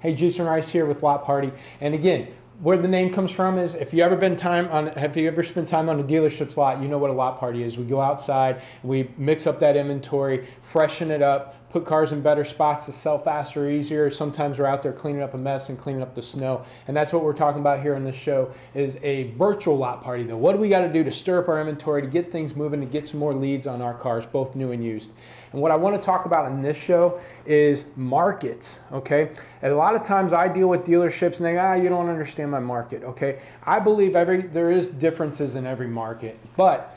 Hey, Jasen Rice here with LotParty. And again, where the name comes from is if you ever spent time on a dealership's lot, you know what a lot party is. We go outside, we mix up that inventory, freshen it up, put cars in better spots to sell faster or easier. Sometimes we're out there cleaning up a mess and cleaning up the snow. And that's what we're talking about here in this show is a virtual lot party though. What do we got to do to stir up our inventory, to get things moving, to get some more leads on our cars, both new and used? And what I want to talk about in this show is markets, okay? And a lot of times I deal with dealerships and they go, you don't understand my market, okay? I believe there is differences in every market, but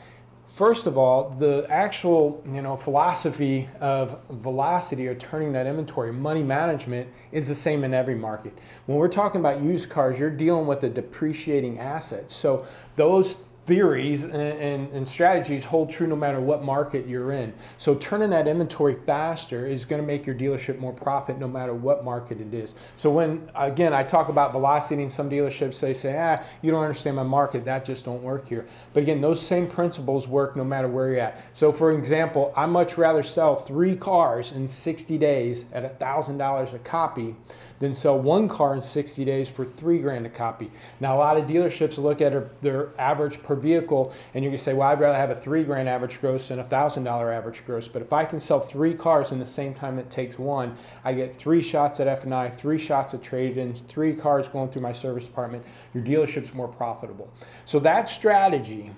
first of all, the actual philosophy of velocity or turning that inventory, money management, is the same in every market. When we're talking about used cars, you're dealing with a depreciating asset. So those theories and strategies hold true no matter what market you're in. So turning that inventory faster is going to make your dealership more profit no matter what market it is. So when, again, I talk about velocity in some dealerships, they say, you don't understand my market, that just don't work here. But again, those same principles work no matter where you're at. So for example, I'd much rather sell 3 cars in 60 days at $1,000 a copy than sell 1 car in 60 days for $3 grand a copy. Now, a lot of dealerships look at their average per vehicle, and you can say, well, I'd rather have a $3 grand average gross than a $1,000 average gross. But if I can sell 3 cars in the same time it takes 1, I get 3 shots at F&I, 3 shots at trade-ins, 3 cars going through my service department. Your dealership's more profitable. So that strategy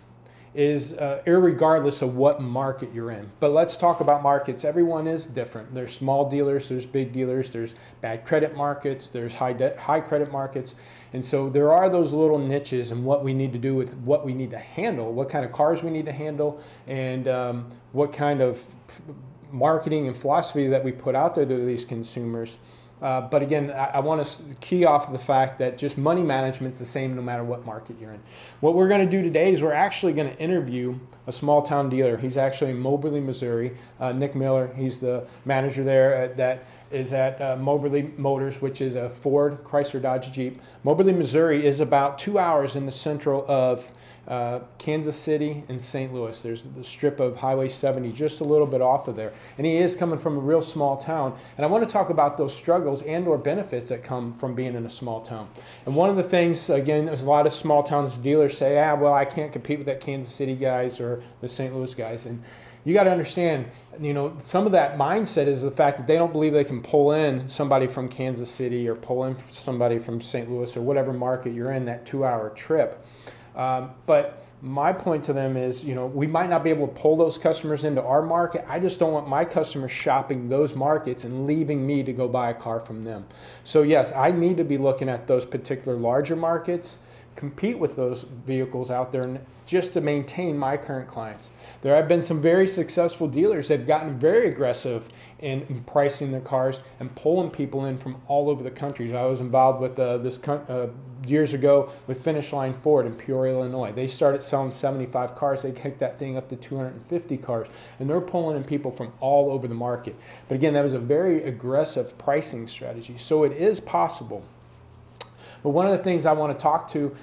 is irregardless of what market you're in. But let's talk about markets. Everyone is different. There's small dealers, there's big dealers, there's bad credit markets, there's high credit markets. And so there are those little niches and what we need to do with what we need to handle, what kind of cars we need to handle, and what kind of marketing and philosophy that we put out there to these consumers. But again, I want to key off of the fact that just money management's the same no matter what market you're in. What we're going to do today is we're actually going to interview a small town dealer. He's actually in Moberly, Missouri. Nick Miller, he's the manager there that is at Moberly Motors, which is a Ford, Chrysler, Dodge, Jeep. Moberly, Missouri is about 2 hours in the central of Kansas City and St. Louis. There's the strip of Highway 70 just a little bit off of there. And he is coming from a real small town. And I want to talk about those struggles and or benefits that come from being in a small town. And one of the things, again, there's a lot of small towns dealers say, well, I can't compete with that Kansas City guys or the St. Louis guys. And you got to understand, some of that mindset is the fact that they don't believe they can pull in somebody from Kansas City or pull in somebody from St. Louis or whatever market you're in that 2-hour trip. But my point to them is, we might not be able to pull those customers into our market. I just don't want my customers shopping those markets and leaving me to go buy a car from them. So yes, I need to be looking at those particular larger markets, compete with those vehicles out there just to maintain my current clients. There have been some very successful dealers that have gotten very aggressive in pricing their cars and pulling people in from all over the country. I was involved with years ago with Finish Line Ford in Peoria, Illinois. They started selling 75 cars. They kicked that thing up to 250 cars, and they're pulling in people from all over the market. But again, that was a very aggressive pricing strategy. So it is possible. But one of the things I want to talk to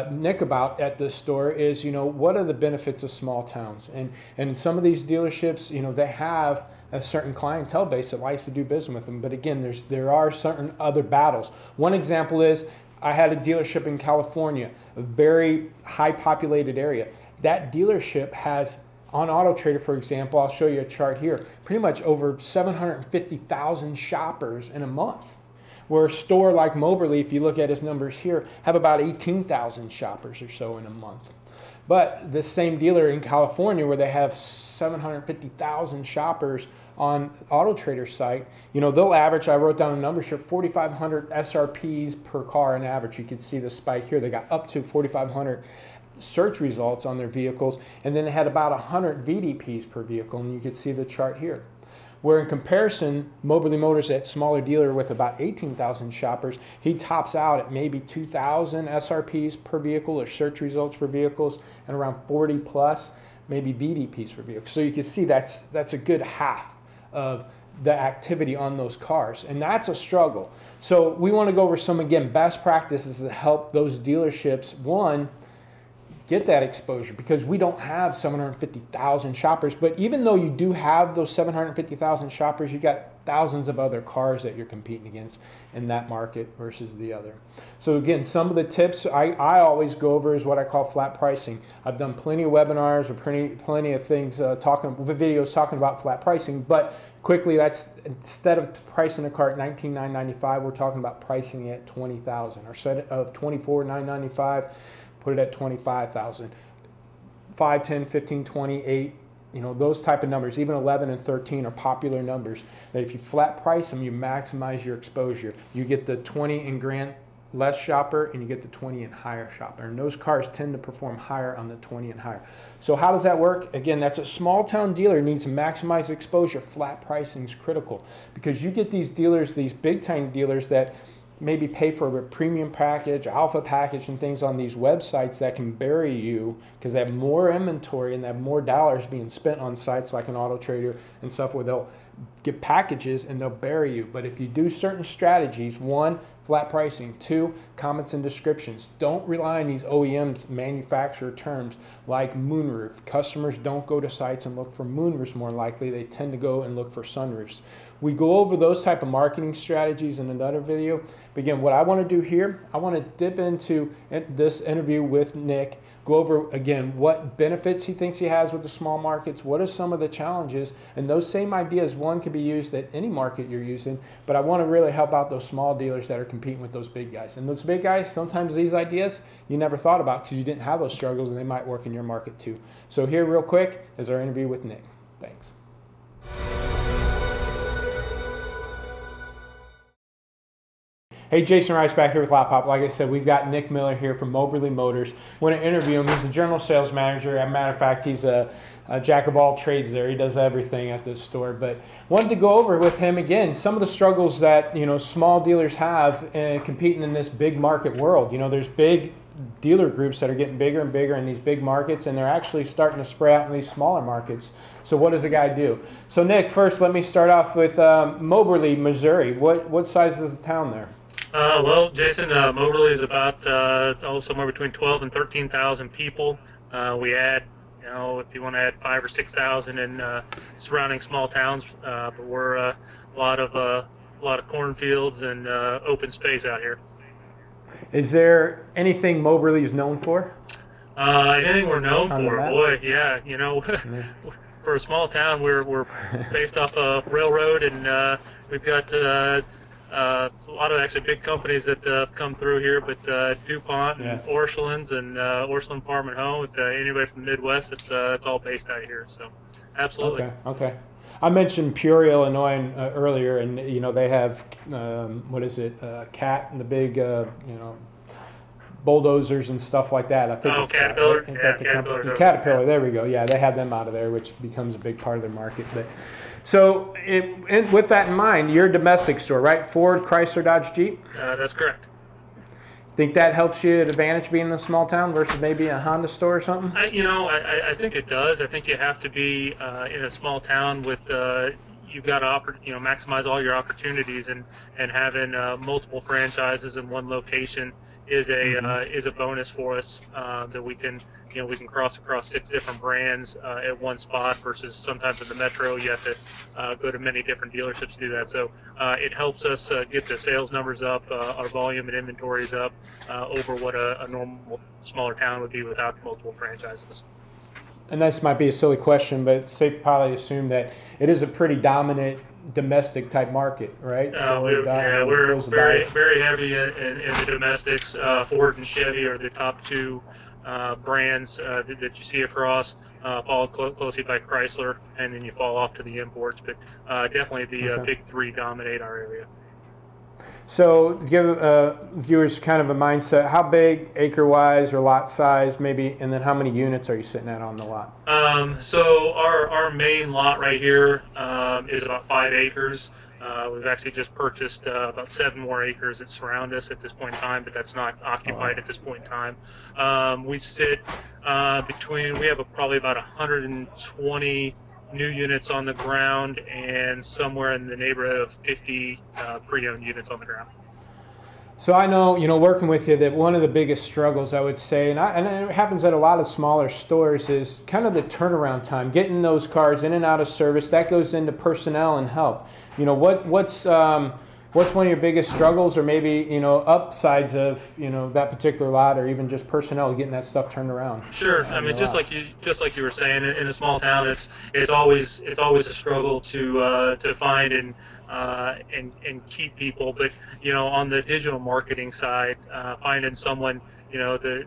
Nick about at this store is, what are the benefits of small towns? And in some of these dealerships, they have a certain clientele base that likes to do business with them. But again, there are certain other battles. One example is I had a dealership in California, a very high populated area. That dealership has, on AutoTrader, for example, I'll show you a chart here, pretty much over 750,000 shoppers in a month. Where a store like Moberly, if you look at his numbers here, have about 18,000 shoppers or so in a month. But this same dealer in California, where they have 750,000 shoppers on AutoTrader's site, they'll average, I wrote down a number here, 4,500 SRPs per car on average. You can see the spike here. They got up to 4,500 search results on their vehicles, and then they had about 100 VDPs per vehicle, and you can see the chart here. Where in comparison, Moberly Motors, that smaller dealer with about 18,000 shoppers, he tops out at maybe 2,000 SRPs per vehicle or search results for vehicles and around 40 plus, maybe VDPs for vehicles. So you can see that's a good half of the activity on those cars, and that's a struggle. So we want to go over some, again, best practices to help those dealerships, one, get that exposure, because we don't have 750,000 shoppers. But even though you do have those 750,000 shoppers, you got thousands of other cars that you're competing against in that market versus the other. So again, some of the tips I always go over is what I call flat pricing. I've done plenty of webinars or plenty of things, videos talking about flat pricing, but quickly, that's instead of pricing a car at $19,995, we're talking about pricing it at $20,000, or instead of $24,995, put it at $25,000. 5, 10, 15, 20, 8, those type of numbers, even 11 and 13 are popular numbers that if you flat price them, you maximize your exposure. You get the 20 and grand less shopper, and you get the 20 and higher shopper. And those cars tend to perform higher on the 20 and higher. So how does that work? Again, that's a small town dealer needs to maximize exposure. Flat pricing is critical, because you get these dealers, these big time dealers that maybe pay for a premium package, alpha package, and things on these websites that can bury you because they have more inventory and they have more dollars being spent on sites like an Auto Trader and stuff, where they'll get packages and they'll bury you. But if you do certain strategies, 1, flat pricing, 2, comments and descriptions. Don't rely on these OEMs manufacturer terms like moonroof. Customers don't go to sites and look for moonroofs more likely. They tend to go and look for sunroofs. We go over those type of marketing strategies in another video. But again, what I want to do here, I want to dip into this interview with Nick, go over again what benefits he thinks he has with the small markets, what are some of the challenges, and those same ideas, one could be used at any market you're using, but I want to really help out those small dealers that are competing with those big guys. And those big guys, sometimes these ideas you never thought about because you didn't have those struggles, and they might work in your market too. So here real quick is our interview with Nick. Thanks. Hey, Jasen Rice back here with Lotpop. Like I said, we've got Nick Miller here from Moberly Motors. Want to interview him. He's the general sales manager. As a matter of fact, he's a jack of all trades there. He does everything at this store. But wanted to go over with him again some of the struggles that small dealers have competing in this big market world. There's big dealer groups that are getting bigger and bigger in these big markets, and they're actually starting to spray out in these smaller markets. So what does a guy do? So Nick, first let me start off with Moberly, Missouri. What size is the town there? Well, Jason, Moberly is about somewhere between 12 and 13,000 people. We add, if you want to add 5,000 or 6,000 in surrounding small towns, but we're a lot of cornfields and open space out here. Is there anything Moberly is known for? Anything we're known for? Boy, yeah. For a small town, we're based off a railroad, and we've got a lot of actually big companies that come through here, but DuPont and Orscheln's and Orscheln Farm and Home. If anybody from the Midwest, it's all based out here. So, absolutely. Okay. I mentioned Peoria, Illinois earlier, and they have Cat and the big bulldozers and stuff like that. I think it's Caterpillar. Caterpillar. There we go. Yeah, they have them out of there, which becomes a big part of their market. But so, with that in mind, you're a domestic store, right? Ford, Chrysler, Dodge, Jeep? That's correct. Think that helps you at advantage being in a small town versus maybe a Honda store or something? I think it does. I think you have to be in a small town with you've got to maximize all your opportunities, and having multiple franchises in one location is a bonus for us that we can cross across 6 different brands at one spot, versus sometimes in the metro you have to go to many different dealerships to do that. So it helps us get the sales numbers up, our volume and inventories up over what a normal smaller town would be without multiple franchises. And this might be a silly question, but it's safe to probably assume that it is a pretty dominant domestic type market, right? We're very heavy in the domestics. Ford and Chevy are the top 2 brands that you see across, followed closely by Chrysler, and then you fall off to the imports. But definitely the big 3 dominate our area. So give viewers kind of a mindset, how big acre-wise or lot size maybe, and then how many units are you sitting at on the lot? So our main lot right here is about 5 acres. We've actually just purchased about 7 more acres that surround us at this point in time, but that's not occupied at this point in time. We sit we have probably about 120 new units on the ground, and somewhere in the neighborhood of 50 pre-owned units on the ground. So I know, working with you, that one of the biggest struggles, I would say, and it happens at a lot of smaller stores, is kind of the turnaround time, getting those cars in and out of service. That goes into personnel and help. What's one of your biggest struggles, or maybe upsides of that particular lot, or even just personnel getting that stuff turned around? Sure. I mean, just like you were saying, in a small town, it's always a struggle to find and keep people. But on the digital marketing side, finding someone,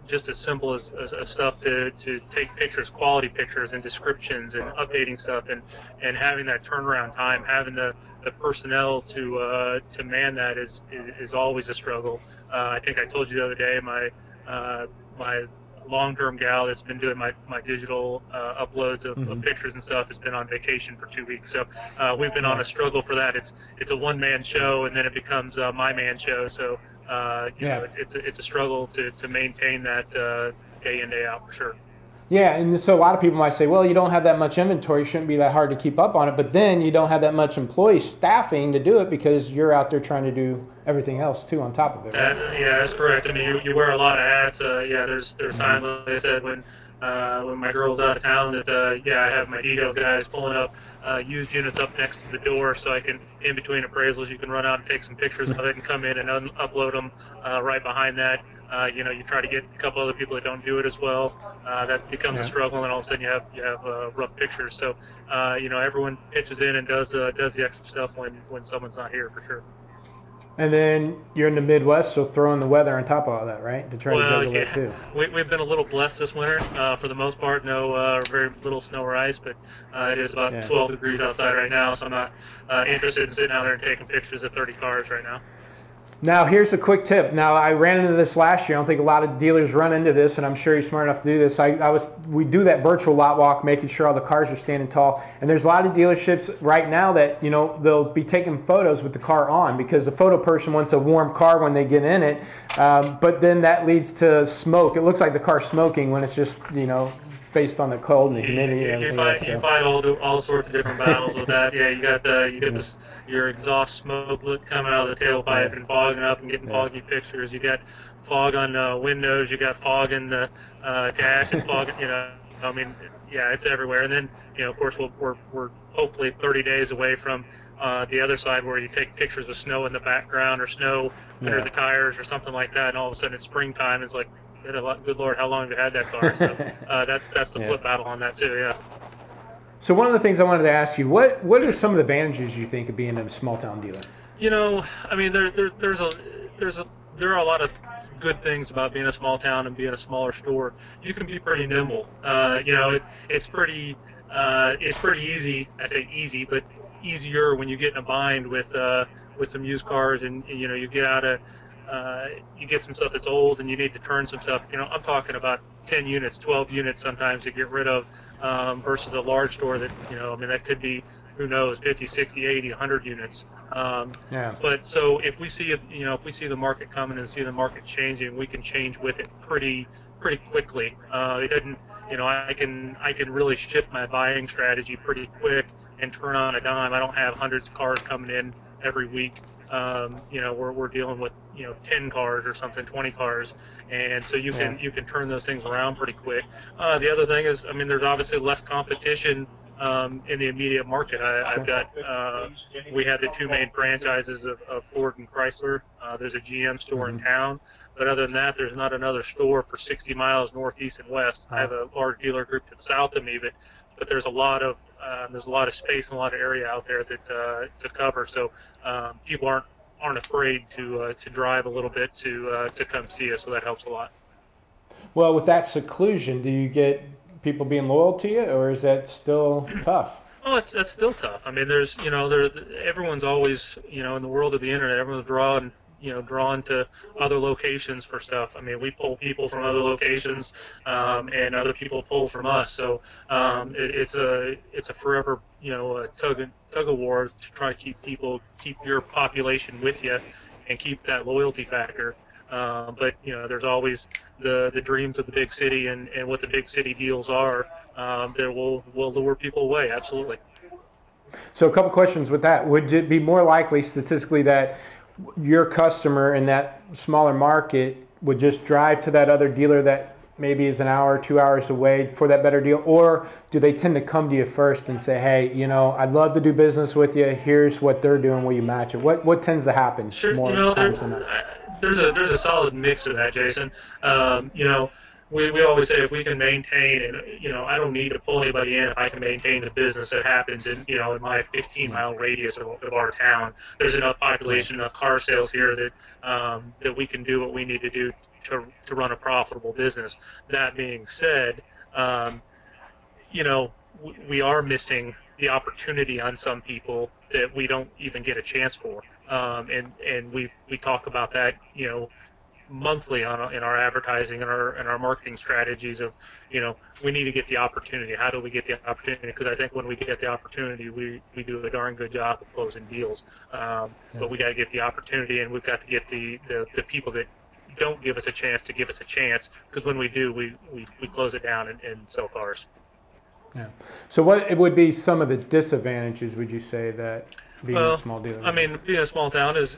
just as simple as stuff to take pictures, quality pictures and descriptions, and updating stuff, and having that turnaround time, having the personnel to man that is always a struggle. I think I told you the other day, my long-term gal that's been doing my digital uploads of pictures and stuff has been on vacation for 2 weeks. So we've been on a struggle for that. It's a one-man show, and then it becomes my man show. So it's a struggle to maintain that day in, day out, for sure. Yeah, and so a lot of people might say, well, you don't have that much inventory, it shouldn't be that hard to keep up on it, but then you don't have that much employee staffing to do it because you're out there trying to do everything else too on top of it. Right? Yeah, that's correct. I mean, you wear a lot of hats. There's times, like I said, when my girl's out of town, that I have my details guys pulling up used units up next to the door, so I can, in between appraisals, you can run out and take some pictures of it and come in and upload them right behind that. You try to get a couple other people that don't do it as well. That becomes a struggle, and all of a sudden you have rough pictures. So everyone pitches in and does the extra stuff when someone's not here, for sure. And then you're in the Midwest, so throwing the weather on top of all that, right? To try to juggle that too. We've been a little blessed this winter. For the most part, very little snow or ice, but it is about 12 degrees outside right now, so I'm not interested in sitting out there and taking pictures of 30 cars right now. Now, here's a quick tip. Now, I ran into this last year. I don't think a lot of dealers run into this, and I'm sure you're smart enough to do this. We do that virtual lot walk, making sure all the cars are standing tall. And there's a lot of dealerships right now that, they'll be taking photos with the car on, because the photo person wants a warm car when they get in it. But then that leads to smoke. It looks like the car's smoking when it's just, based on the cold and the humidity and everything else. You fight all sorts of different battles with that. Yeah, you got your exhaust smoke coming out of the tailpipe and fogging up and getting foggy pictures. You got fog on windows. You got fog in the dash and fog. It's everywhere. And then of course we're hopefully 30 days away from the other side, where you take pictures with snow in the background or snow under the tires or something like that, and all of a sudden it's springtime. It's like, good Lord, how long have you had that car? So that's the flip battle on that too. Yeah. So one of the things I wanted to ask you, what are some of the advantages you think of being a small town dealer? I mean, there are a lot of good things about being a small town and being a smaller store. You can be pretty nimble. It's pretty easy. I say easy, but easier when you get in a bind with some used cars, and you get out of you get some stuff that's old and you need to turn some stuff. I'm talking about 10 units, 12 units sometimes to get rid of, versus a large store that, that could be, who knows, 50, 60, 80, 100 units. But so if we see the market coming and see the market changing, we can change with it pretty quickly. It doesn't, I can really shift my buying strategy pretty quick and turn on a dime. I don't have hundreds of cars coming in every week. We're dealing with 10 cars or something, 20 cars, and so you can turn those things around pretty quick. The other thing is, there's obviously less competition in the immediate market. We have the two main franchises of Ford and Chrysler. There's a GM store in town, but other than that, there's not another store for 60 miles northeast and west. I have a large dealer group to the south of me, but there's a lot of space and a lot of area out there that to cover. So people aren't afraid to drive a little bit to come see us. So that helps a lot. Well, with that seclusion, do you get people being loyal to you, or is that still tough? Oh, that's still tough. I mean, everyone's always, in the world of the internet, everyone's drawn to other locations for stuff. I mean, we pull people from other locations, and other people pull from us. So it's a forever, a tug of war to try to keep your population with you, and keep that loyalty factor. But there's always the dreams of the big city and what the big city deals are that will lure people away. Absolutely. So a couple questions with that. Would it be more likely statistically that your customer in that smaller market would just drive to that other dealer that maybe is an hour, 2 hours away for that better deal? Or do they tend to come to you first and say, hey, you know, I'd love to do business with you. Here's what they're doing. Will you match it? What tends to happen Sure, more you know, times than not? there's a solid mix of that, Jason. You know, we always say if we can maintain, and you know, I don't need to pull anybody in if I can maintain the business that happens in, you know, in my 15-mile radius of our town. There's enough population, enough car sales here that that we can do what we need to do to run a profitable business. That being said, you know, we are missing the opportunity on some people that we don't even get a chance for. And we talk about that, you know, monthly in our advertising and our marketing strategies of, you know, we need to get the opportunity. How do we get the opportunity? Because I think when we get the opportunity, we do a darn good job of closing deals. But we got to get the opportunity, and we've got to get the people that don't give us a chance to give us a chance, because when we do, we close it down and sell cars. Yeah. So what it would be some of the disadvantages, would you say, that being a small dealer? I mean, being a small town is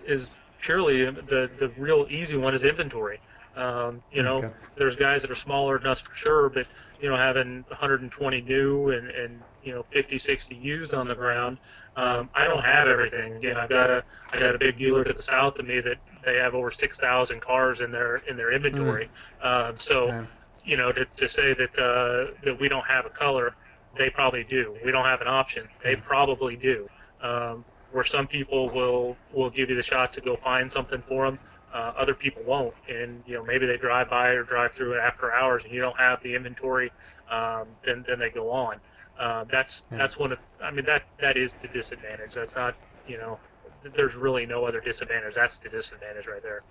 purely the real easy one is inventory. You know, there's guys that are smaller than us for sure, but you know, having 120 new and you know 50, 60 used on the ground, I don't have everything. Again, I got a big dealer to the south of me that they have over 6,000 cars in their inventory. You know, to say that that we don't have a color, they probably do. We don't have an option. They probably do. Where some people will give you the shot to go find something for them, other people won't. And you know, maybe they drive by or drive through it after hours, and you don't have the inventory. Then they go on. That's one of. I mean, that is the disadvantage. That's not. You know, there's really no other disadvantage. That's the disadvantage right there.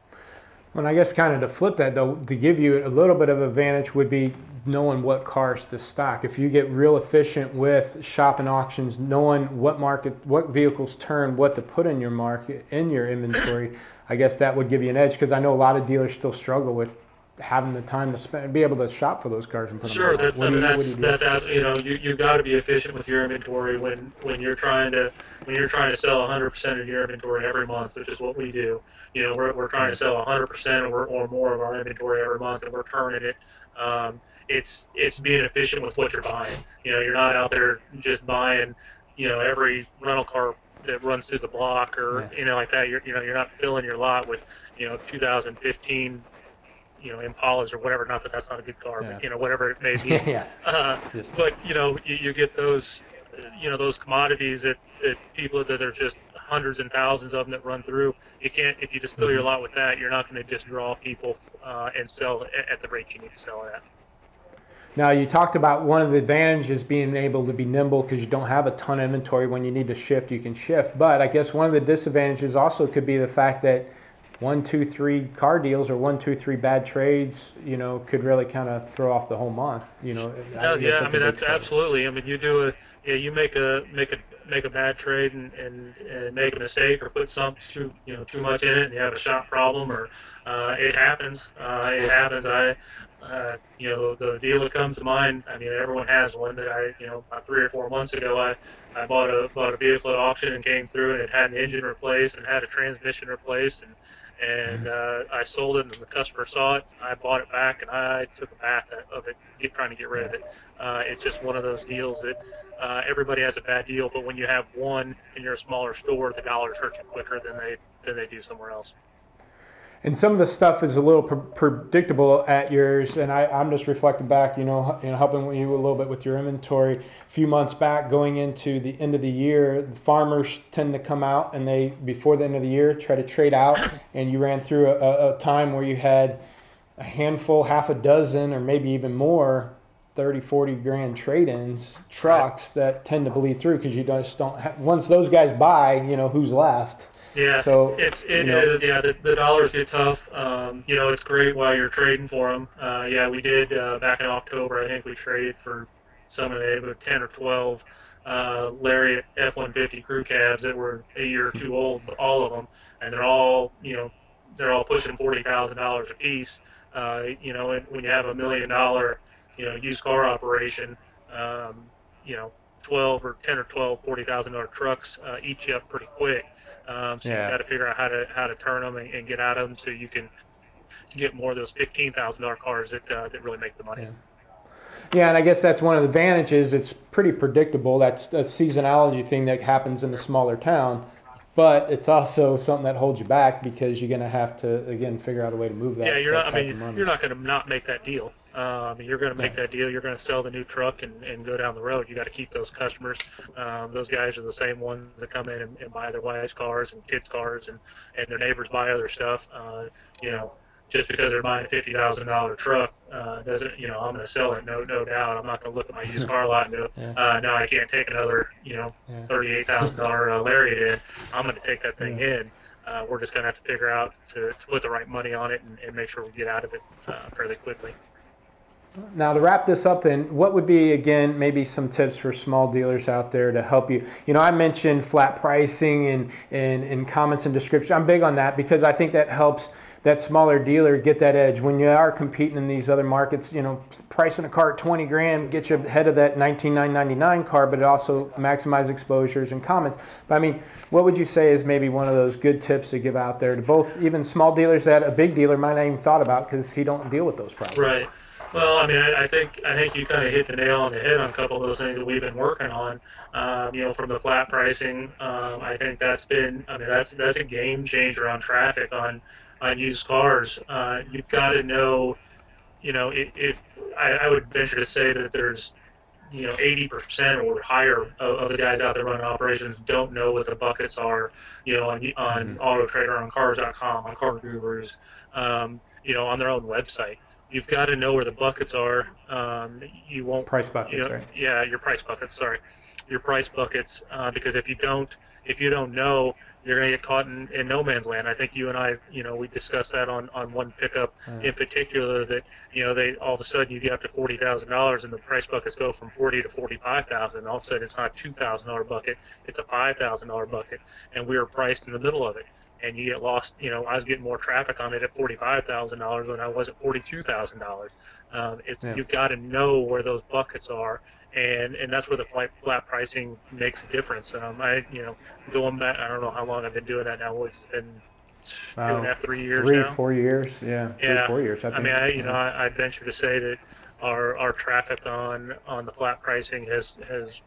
Well, I guess kind of to flip that, though, to give you a little bit of advantage would be knowing what cars to stock. If you get real efficient with shopping auctions, knowing what vehicles turn, what to put in your market, in your inventory, I guess that would give you an edge, because I know a lot of dealers still struggle with having the time to spend, be able to shop for those cars and put them Sure, on. that's you know, you've got to be efficient with your inventory when you're trying to sell 100% of your inventory every month, which is what we do. You know, we're trying to sell 100% or more of our inventory every month, and we're turning it. It's being efficient with what you're buying. You know, you're not out there just buying, you know, every rental car that runs through the block or you know, like that. You're not filling your lot with, you know, 2015. You know, Impalas or whatever. Not that that's not a good car, but you know, whatever it may be. But you know, you get those, you know, those commodities that people that are just hundreds and thousands of them that run through. You can't, if you just fill your lot with that, you're not going to just draw people and sell at the rate you need to sell at. Now, you talked about one of the advantages being able to be nimble, because you don't have a ton of inventory. When you need to shift, you can shift. But I guess one of the disadvantages also could be the fact that 1, 2, 3 car deals or 1, 2, 3 bad trades, you know, could really kind of throw off the whole month. You know. I mean, that's absolutely. I mean, you make a bad trade and make a mistake or put too much in it, and you have a shop problem, or it happens. It happens. You know, the deal that comes to mind. I mean, everyone has one that about 3 or 4 months ago, I bought a vehicle at auction and came through, and it had an engine replaced and had a transmission replaced, and I sold it, and the customer saw it. I bought it back, and I took a bath of it, trying to get rid of it. It's just one of those deals that everybody has a bad deal, but when you have one and you're a smaller store, the dollars hurt you quicker than they do somewhere else. And some of the stuff is a little predictable at yours, and I'm just reflecting back, helping you a little bit with your inventory. A few months back, going into the end of the year, the farmers tend to come out, and they, before the end of the year, try to trade out, and you ran through a time where you had a handful, half a dozen, or maybe even more, 30, 40 grand trade-ins, trucks that tend to bleed through, because you just don't have, once those guys buy, who's left. Yeah, so the dollars get tough. It's great while you're trading for them. We did back in October. I think we traded for some of the 10 or 12 Lariat F-150 crew cabs that were a year or two old, all of them, and they're all pushing $40,000 a piece. And when you have $1 million used car operation, 12 or 10 or 12 $40,000 trucks eat you up pretty quick. So you got to figure out how to turn them and get out of them so you can get more of those $15,000 cars that really make the money. Yeah, and I guess that's one of the advantages. It's pretty predictable. That's a seasonality thing that happens in a smaller town, but it's also something that holds you back because you're going to have to, again, figure out a way to move that. Yeah, you're not. I mean, you're not going to not make that deal. You're going to make that deal. You're going to sell the new truck and go down the road. You got to keep those customers. Those guys are the same ones that come in and buy their wives' cars and kids' cars, and their neighbors buy other stuff. Just because they're buying a $50,000 truck doesn't, I'm going to sell it, no doubt. I'm not going to look at my used car lot and go, no, I can't take another, $38,000 Lariat in. I'm going to take that thing in. We're just going to have to figure out to put the right money on it and make sure we get out of it fairly quickly. Now, to wrap this up then, what would be, again, maybe some tips for small dealers out there to help you? I mentioned flat pricing and comments and description. I'm big on that because I think that helps that smaller dealer get that edge. When you are competing in these other markets, pricing a car at 20 grand gets you ahead of that 19,999 car, but it also maximizes exposures and comments. But I mean, what would you say is maybe one of those good tips to give out there to both even small dealers that a big dealer might not even thought about because he don't deal with those problems? Right. Well, I mean, I think you kind of hit the nail on the head on a couple of those things that we've been working on. From the flat pricing, I think that's a game changer on traffic on used cars. You've got to know, I would venture to say that there's 80% or higher of the guys out there running operations don't know what the buckets are, on Auto Trader, on Cars.com, on Car Gurus, on their own website. You've got to know where the buckets are. You won't price buckets, right? Yeah, your price buckets. Sorry, your price buckets. Because if you don't know, you're going to get caught in no man's land. I think you and I, we discussed that on one pickup in particular that, they all of a sudden you get up to $40,000 and the price buckets go from $40,000 to $45,000. All of a sudden it's not a $2,000 bucket, it's a $5,000 bucket, and we were priced in the middle of it. And you get lost. I was getting more traffic on it at $45,000 when I was at $42,000. You've got to know where those buckets are, and that's where the flat pricing makes a difference. Going back, I don't know how long I've been doing that now. It's been 2.5, 3 years now. 4 years, yeah. 3, 4 years. I think. I'd venture to say that our traffic on the flat pricing has at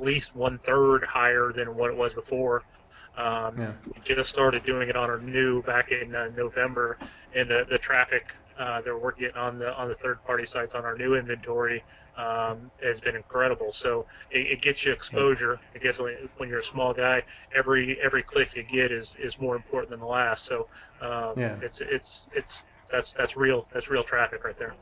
least 1/3 higher than what it was before. We just started doing it on our new back in November, and the traffic that we're getting on the third-party sites on our new inventory has been incredible. So it gets you exposure. It gets, when you're a small guy, every click you get is more important than the last. So that's real traffic right there.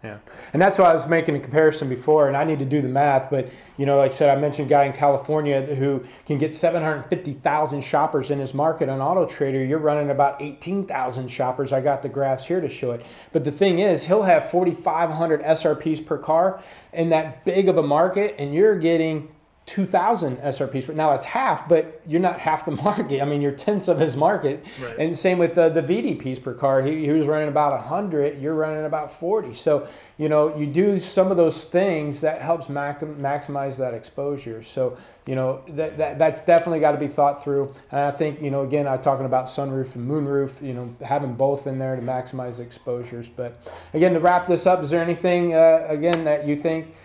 Yeah. And that's why I was making a comparison before, and I need to do the math, but, like I said, I mentioned a guy in California who can get 750,000 shoppers in his market on Auto Trader. You're running about 18,000 shoppers. I got the graphs here to show it. But the thing is, he'll have 4,500 SRPs per car in that big of a market, and you're getting 2,000 SRPs. But now it's half, but you're not half the market. I mean, you're tenths of his market. Right. And same with the VDPs per car. He was running about 100. You're running about 40. So, you do some of those things that helps maximize that exposure. So, that's definitely got to be thought through. And I think, again, I'm talking about sunroof and moonroof, having both in there to maximize exposures. But again, to wrap this up, is there anything, again, that you think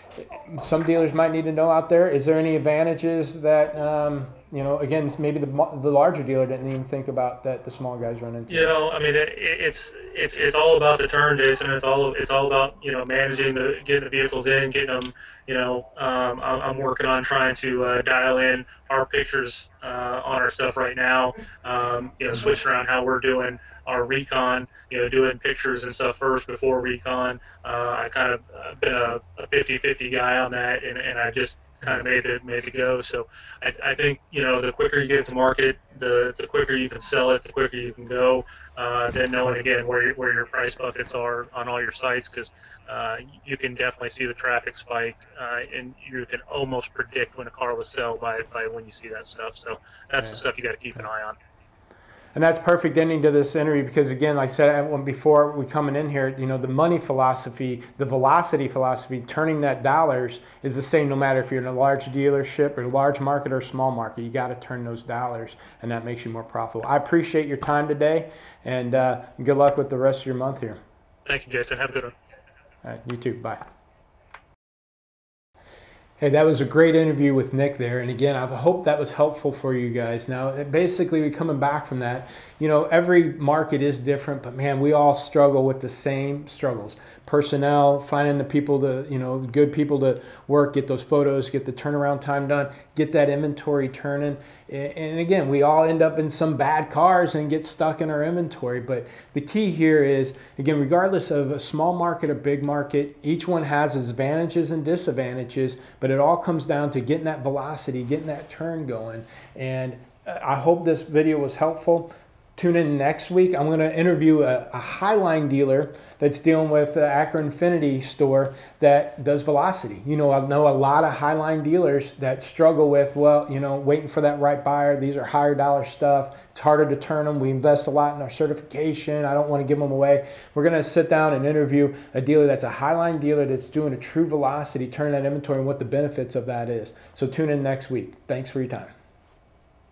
some dealers might need to know out there? Is there any advantages that, again, maybe the larger dealer didn't even think about that the small guys run into? It's all about the turn, Jason. It's all about, managing getting the vehicles in, getting them, I'm working on trying to dial in our pictures on our stuff right now, switching around how we're doing our recon, doing pictures and stuff first before recon. I kind of been a 50-50 guy on that, and I just kind of made it go. So I think, the quicker you get it to market, the quicker you can sell it, the quicker you can go, then knowing, again, where your price buckets are on all your sites, because you can definitely see the traffic spike, and you can almost predict when a car will sell by when you see that stuff. So that's the stuff you got to keep an eye on. And that's perfect ending to this interview because, again, like I said before we coming in here, you know, the money philosophy, the velocity philosophy, turning that dollars is the same no matter if you're in a large dealership or a large market or small market. You got to turn those dollars, and that makes you more profitable. I appreciate your time today, and good luck with the rest of your month here. Thank you, Jason. Have a good one. All right, you too. Bye. Hey, that was a great interview with Nick there. And again, I hope that was helpful for you guys. Now, basically, we're coming back from that. You know, every market is different, but man, we all struggle with the same struggles. Personnel, finding the people to, you know, good people to work, get those photos, get the turnaround time done, get that inventory turning. And again, we all end up in some bad cars and get stuck in our inventory. But the key here is, again, regardless of a small market or big market, each one has its advantages and disadvantages, but it all comes down to getting that velocity, getting that turn going. And I hope this video was helpful. Tune in next week. I'm going to interview a Highline dealer that's dealing with the Acura Infinity store that does velocity. You know, I know a lot of Highline dealers that struggle with, well, you know, waiting for that right buyer. These are higher dollar stuff. It's harder to turn them. We invest a lot in our certification. I don't want to give them away. We're going to sit down and interview a dealer that's a Highline dealer that's doing a true velocity, turning that inventory, and what the benefits of that is. So tune in next week. Thanks for your time.